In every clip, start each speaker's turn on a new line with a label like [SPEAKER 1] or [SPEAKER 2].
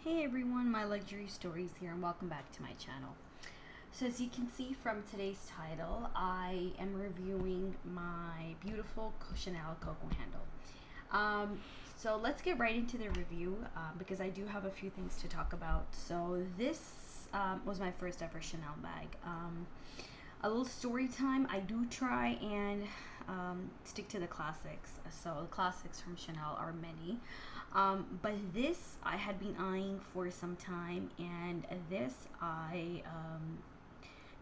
[SPEAKER 1] Hey everyone, my luxury stories here and welcome back to my channel. So as you can see from today's title, I am reviewing my beautiful Chanel Coco Handle. So let's get right into the review because I do have a few things to talk about. So this was my first ever Chanel bag. A little story time. I do try and stick to the classics. So the classics from Chanel are many. But this I had been eyeing for some time, and this I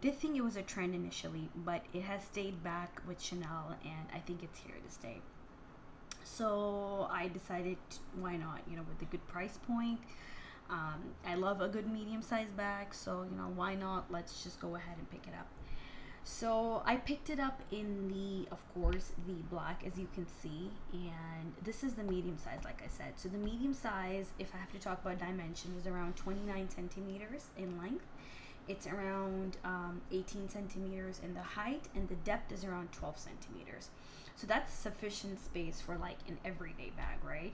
[SPEAKER 1] did think it was a trend initially, but it has stayed back with Chanel, and I think it's here to stay. So I decided, why not? You know, with a good price point. I love a good medium-sized bag, so you know, why not? Let's just go ahead and pick it up. So I picked it up in the, of course, the black, as you can see, and this is the medium size, like I said. So the medium size, if I have to talk about dimensions, is around 29 centimeters in length. It's around 18 centimeters in the height, and the depth is around 12 centimeters. So that's sufficient space for like an everyday bag, right?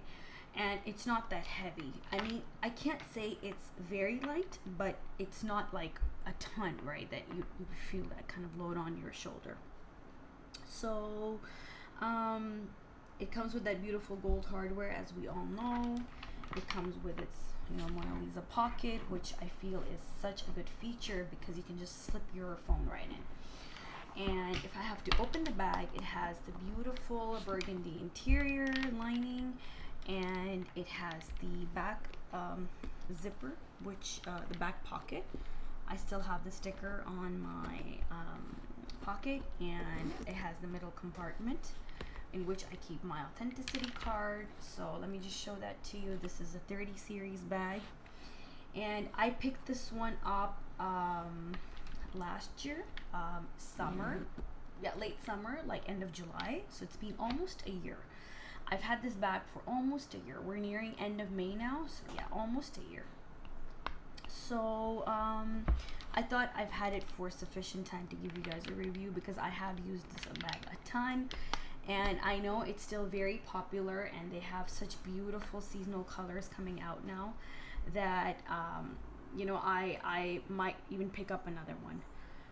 [SPEAKER 1] And it's not that heavy. I mean, I can't say it's very light, but it's not like a ton, right, that you feel that kind of load on your shoulder. So it comes with that beautiful gold hardware, as we all know. It comes with its, you know, Mona Lisa pocket, which I feel is such a good feature because you can just slip your phone right in. And if I have to open the bag, it has the beautiful burgundy interior lining, and it has the back zipper, which the back pocket. I still have the sticker on my pocket, and it has the middle compartment in which I keep my authenticity card. So let me just show that to you. This is a 30 series bag, and I picked this one up last year, summer, yeah, late summer, like end of July. So it's been almost a year. I've had this bag for almost a year. We're nearing end of May now, so yeah, almost a year. So I thought I've had it for sufficient time to give you guys a review because I have used this bag a ton, and I know it's still very popular, and they have such beautiful seasonal colors coming out now that you know, I might even pick up another one.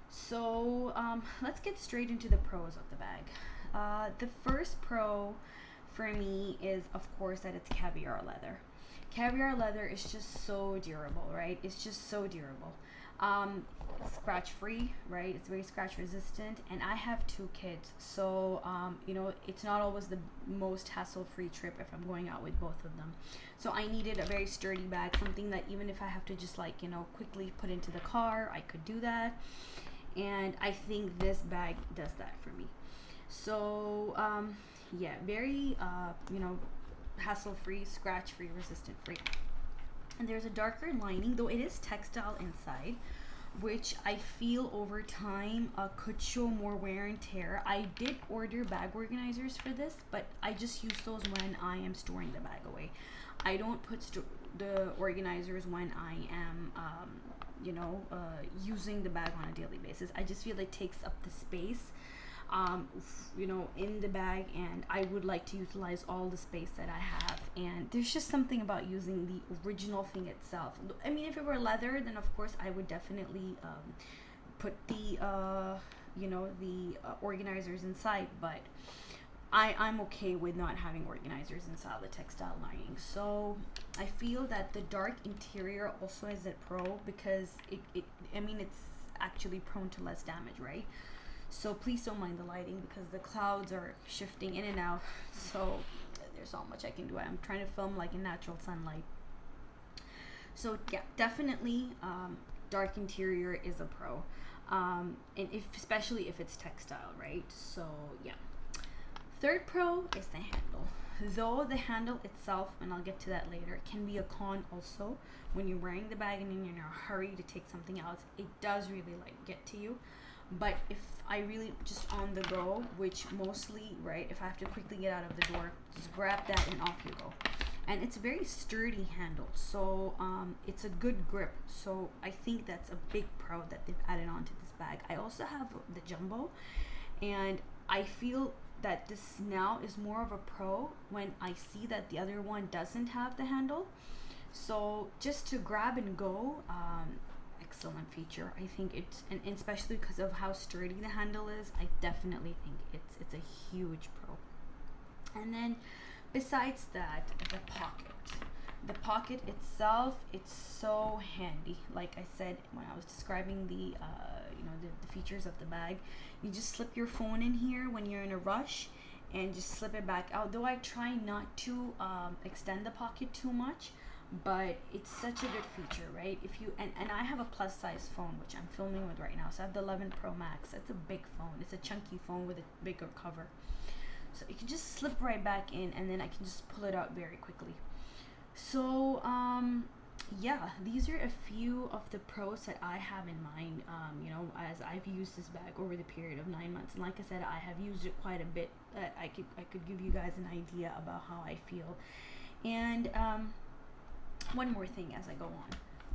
[SPEAKER 1] So let's get straight into the pros of the bag. The first pro for me is, of course, that it's caviar leather. Caviar leather is just so durable, right? It's just so durable. Scratch free, right? It's very scratch resistant, and I have two kids, so you know, it's not always the most hassle-free trip if I'm going out with both of them. So I needed a very sturdy bag, something that even if I have to just, like, you know, quickly put into the car, I could do that. And I think this bag does that for me. So yeah, very you know, hassle-free, scratch-free, resistant-free. And there's a darker lining, though it is textile inside, which I feel over time could show more wear and tear. I did order bag organizers for this, but I just use those when I am storing the bag away. I don't put the organizers when I am you know, using the bag on a daily basis. I just feel it takes up the space you know, in the bag, and I would like to utilize all the space that I have. And there's just something about using the original thing itself. I mean, if it were leather, then of course I would definitely put the you know, the organizers inside, but I'm okay with not having organizers inside the textile lining. So I feel that the dark interior also is a pro because I mean, it's actually prone to less damage, right? So please don't mind the lighting because the clouds are shifting in and out. So there's not much I can do. I'm trying to film like in natural sunlight. So yeah, definitely dark interior is a pro. And especially if it's textile, right? So yeah. Third pro is the handle. Though the handle itself, and I'll get to that later, can be a con also when you're wearing the bag and you're in a hurry to take something out. It does really like get to you. But if I really just on the go, which mostly, right, if I have to quickly get out of the door, just grab that and off you go. And it's a very sturdy handle, so it's a good grip. So I think that's a big pro that they've added onto this bag. I also have the jumbo, and I feel that this now is more of a pro when I see that the other one doesn't have the handle. So just to grab and go, excellent feature. I think it's, and especially because of how sturdy the handle is, I definitely think it's a huge pro. And then besides that, the pocket itself, it's so handy. Like I said when I was describing the the features of the bag, you just slip your phone in here when you're in a rush and just slip it back out. Though I try not to extend the pocket too much, but it's such a good feature, right? If you and I have a plus size phone which I'm filming with right now, so I have the 11 Pro Max. It's a big phone, it's a chunky phone with a bigger cover, so you can just slip right back in and then I can just pull it out very quickly. So yeah, these are a few of the pros that I have in mind, as I've used this bag over the period of 9 months. And like I said, I have used it quite a bit. I could give you guys an idea about how I feel. And one more thing as I go on,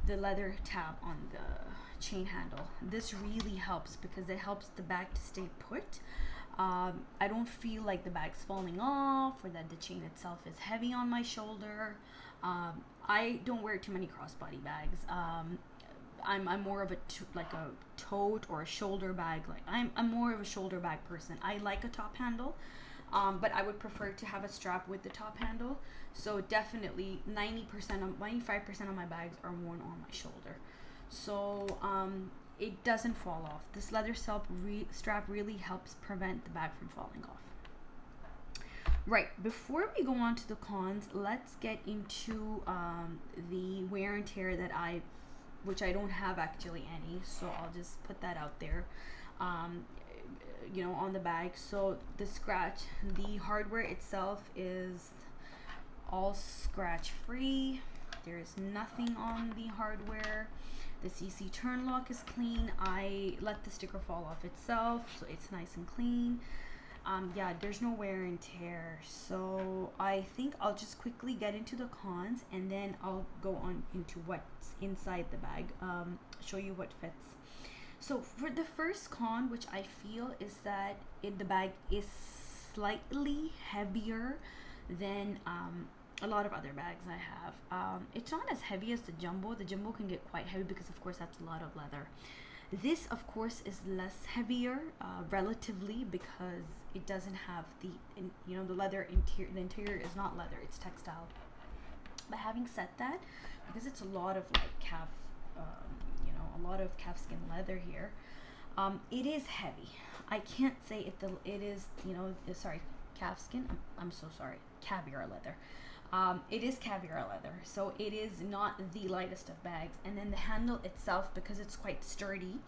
[SPEAKER 1] the leather tab on the chain handle. This really helps because it helps the bag to stay put. I don't feel like the bag's falling off or that the chain itself is heavy on my shoulder. I don't wear too many crossbody bags. I'm more of a tote or a shoulder bag. Like I'm more of a shoulder bag person. I like a top handle, but I would prefer to have a strap with the top handle. So definitely 95% of my bags are worn on my shoulder. So it doesn't fall off. This leather strap really helps prevent the bag from falling off. Right, before we go on to the cons, let's get into the wear and tear which I don't have actually any, so I'll just put that out there, on the bag. So the hardware itself is all scratch free. There's nothing on the hardware. The CC turn lock is clean. I let the sticker fall off itself, so it's nice and clean. Yeah, there's no wear and tear. So I think I'll just quickly get into the cons and then I'll go on into what's inside the bag, show you what fits. So for the first con, which I feel, is that the bag is slightly heavier than a lot of other bags I have. It's not as heavy as the jumbo. The jumbo can get quite heavy because of course that's a lot of leather. This of course is less heavier relatively because it doesn't have the leather interior. The interior is not leather, it's textile. But having said that, because it's a lot of like calf skin leather here, it is heavy. I can't say it is calf skin. I'm so sorry, caviar leather. It is caviar leather, so it is not the lightest of bags. And then the handle itself, because it's quite sturdy,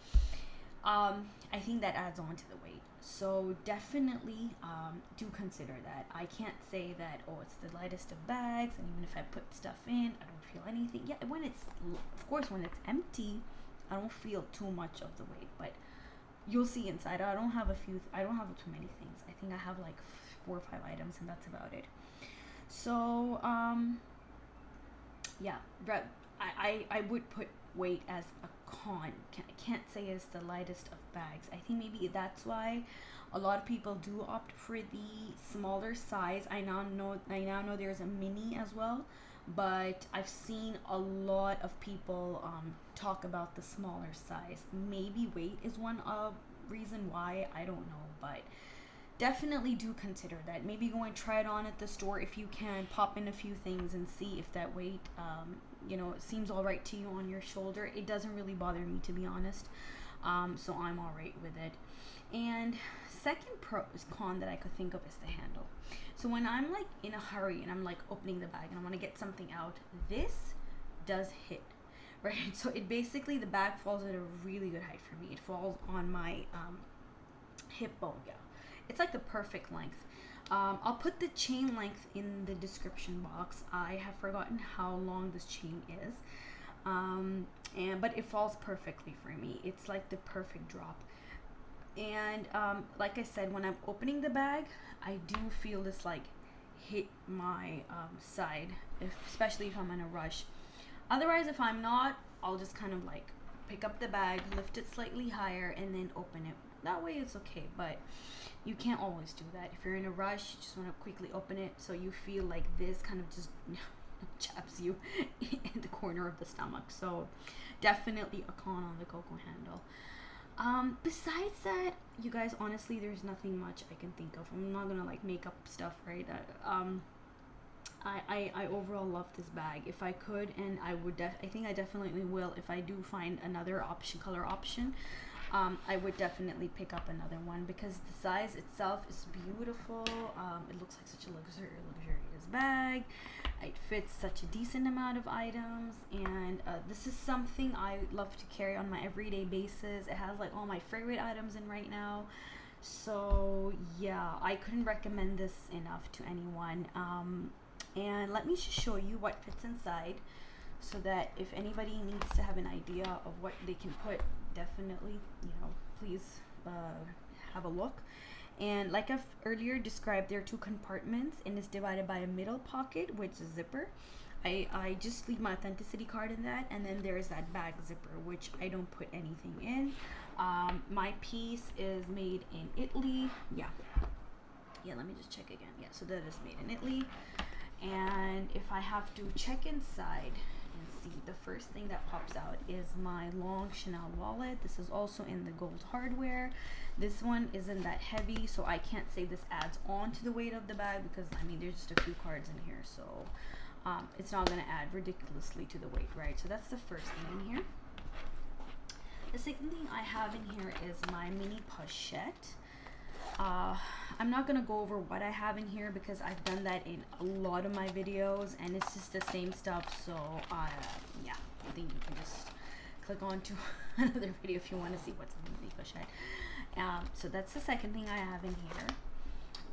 [SPEAKER 1] I think that adds on to the weight. So definitely do consider that. I can't say that, oh, it's the lightest of bags, and even if I put stuff in, I don't feel anything. Yeah, when it's empty, I don't feel too much of the weight, but you'll see inside. I don't have too many things. I think I have like 4 or 5 items, and that's about it. So yeah, I would put weight as a con. I can't say it's the lightest of bags. I think maybe that's why a lot of people do opt for the smaller size. I now know there's a mini as well, but I've seen a lot of people talk about the smaller size. Maybe weight is one reason why, I don't know, but definitely do consider that. Maybe go and try it on at the store if you can. Pop in a few things and see if that weight seems all right to you on your shoulder. It doesn't really bother me, to be honest, so I'm all right with it. And second con that I could think of is the handle. So when I'm like in a hurry and I'm like opening the bag and I want to get something out, this does hit, right? So it basically, the bag falls at a really good height for me. It falls on my hip bone. Yeah, it's like the perfect length. I'll put the chain length in the description box. I have forgotten how long this chain is, but it falls perfectly for me. It's like the perfect drop. And like I said, when I'm opening the bag, I do feel this like hit my side, especially if I'm in a rush. Otherwise, if I'm not, I'll just kind of like pick up the bag, lift it slightly higher, and then open it. That way it's okay, but you can't always do that. If you're in a rush, you just want to quickly open it, so you feel like this kind of just chaps you in the corner of the stomach. So definitely a con on the Coco Handle. Besides that, you guys, honestly, there's nothing much I can think of. I'm not gonna like make up stuff, right? I overall love this bag. If I could, and I would, I think I definitely will. If I do find another color option, I would definitely pick up another one because the size itself is beautiful. It looks like such a luxurious bag. It fits such a decent amount of items, and this is something I love to carry on my everyday basis. It has like all my favorite items in right now. So yeah, I couldn't recommend this enough to anyone. And let me just show you what fits inside so that if anybody needs to have an idea of what they can put, definitely, please have a look. And like I've earlier described, there are 2 compartments and it's divided by a middle pocket, which is a zipper. I just leave my authenticity card in that, and then there's that bag zipper, which I don't put anything in. My piece is made in Italy. Yeah, let me just check again. Yeah, so that is made in Italy. And if I have to check inside and see, the first thing that pops out is my long Chanel wallet. This is also in the gold hardware. This one isn't that heavy, so I can't say this adds on to the weight of the bag because I mean there's just a few cards in here, so it's not going to add ridiculously to the weight, right? So that's the first thing in here. The second thing I have in here is my mini pochette. I'm not gonna go over what I have in here because I've done that in a lot of my videos and it's just the same stuff. So yeah, I think you can just click on to another video if you want to see what's in the mini pochette. So that's the second thing I have in here.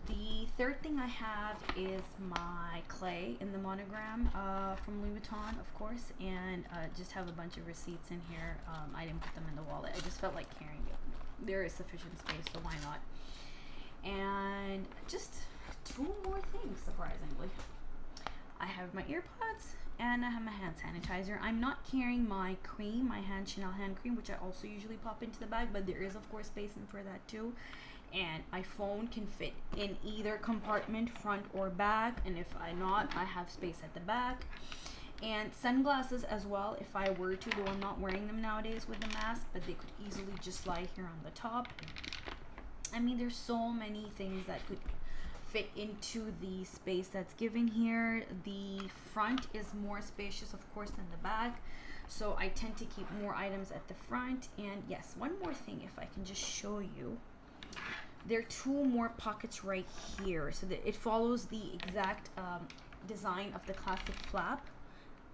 [SPEAKER 1] The third thing I have is my clay in the monogram from Louis Vuitton, of course, and just have a bunch of receipts in here. I didn't put them in the wallet. I just felt like carrying it. There is sufficient space, so why not? And just 2 more things, surprisingly. I have my earpods and I have my hand sanitizer. I'm not carrying my cream, my Chanel hand cream, which I also usually pop into the bag, but there is of course space in for that too. And my phone can fit in either compartment, front or back, and if I not, I have space at the back. And sunglasses as well, if I were to, though I'm not wearing them nowadays with the mask, but they could easily just lie here on the top. I mean, there's so many things that could fit into the space that's given here. The front is more spacious, of course, than the back, so I tend to keep more items at the front. And yes, one more thing, if I can just show you, there are 2 more pockets right here, so that it follows the exact design of the classic flap.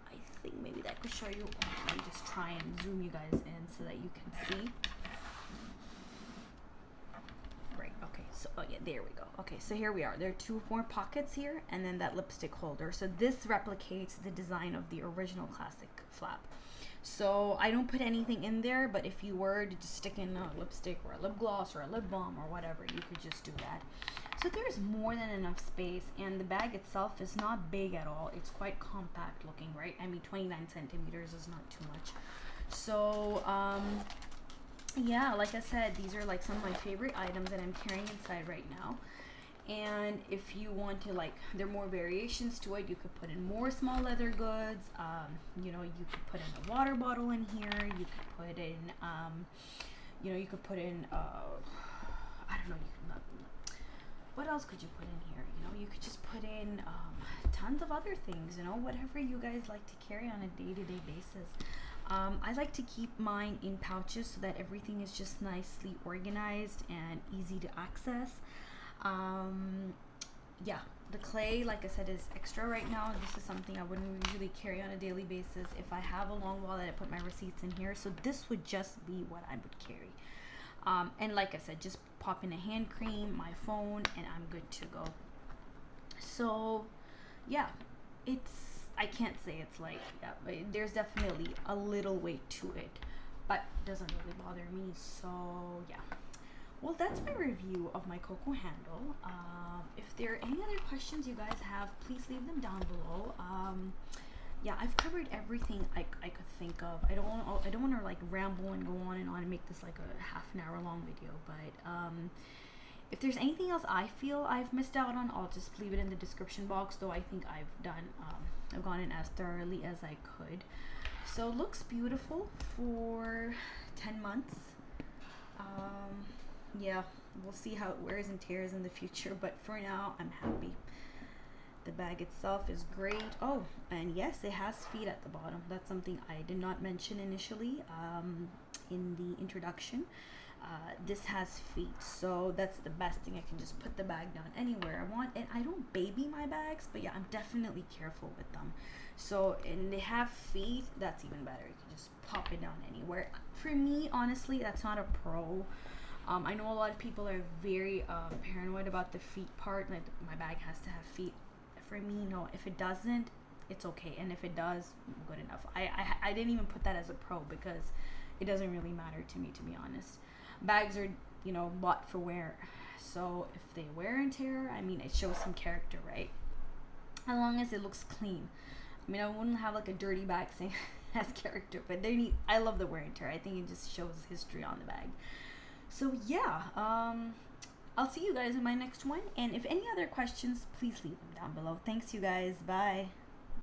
[SPEAKER 1] I think maybe that could show you. Let me just try and zoom you guys in so that you can see. Okay, so oh yeah, there we go. Okay, so here we are. There are 2 more pockets here, and then that lipstick holder. So this replicates the design of the original classic flap. So I don't put anything in there, but if you were to just stick in a lipstick or a lip gloss or a lip balm or whatever, you could just do that. So there's more than enough space, and the bag itself is not big at all. It's quite compact looking, right? I mean, 29 centimeters is not too much. So yeah, like I said, these are like some of my favorite items that I'm carrying inside right now. And if you want to, like, there are more variations to it. You could put in more small leather goods. You could put in a water bottle in here. You could put in you could put in I don't know, what else could you put in here? You could just put in tons of other things, whatever you guys like to carry on a day-to-day basis. I like to keep mine in pouches so that everything is just nicely organized and easy to access. Yeah, the clay, like I said, is extra right now. This is something I wouldn't usually carry on a daily basis. If I have a long wallet, I put my receipts in here, so this would just be what I would carry. And like I said, just pop in a hand cream, my phone, and I'm good to go. So yeah, I can't say it's like, yeah, there's definitely a little weight to it, but it doesn't really bother me. So yeah, well, that's my review of my Coco Handle. If there are any other questions you guys have, please leave them down below. Yeah, I've covered everything I could think of. I don't want to like ramble and go on and this like a half an hour long video, but If there's anything else I feel I've missed out on, I'll just leave it in the description box, though I think I've gone in as thoroughly as I could. So it looks beautiful for 10 months. Yeah, we'll see how it wears and tears in the future, but for now I'm happy. The bag itself is great. Oh, and yes, it has feet at the bottom. That's something I did not mention initially in the introduction. This has feet, so that's the best thing. I can just put the bag down anywhere I want, and I don't baby my bags, but yeah, I'm definitely careful with them. So, and they have feet, that's even better. You can just pop it down anywhere. For me, honestly, that's not a pro. I know a lot of people are very paranoid about the feet part, like my bag has to have feet. For me, no. If it doesn't, it's okay, and if it does, good enough. I didn't even put that as a pro because it doesn't really matter to me, to be honest. Bags are, you know, bought for wear, so if they wear and tear, I mean, it shows some character, right? As long as it looks clean. I mean, I wouldn't have like a dirty bag saying has character, but they need. I love the wear and tear. I think it just shows history on the bag. So yeah, I'll see you guys in my next one, and if any other questions, please leave them down below. Thanks, you guys. Bye.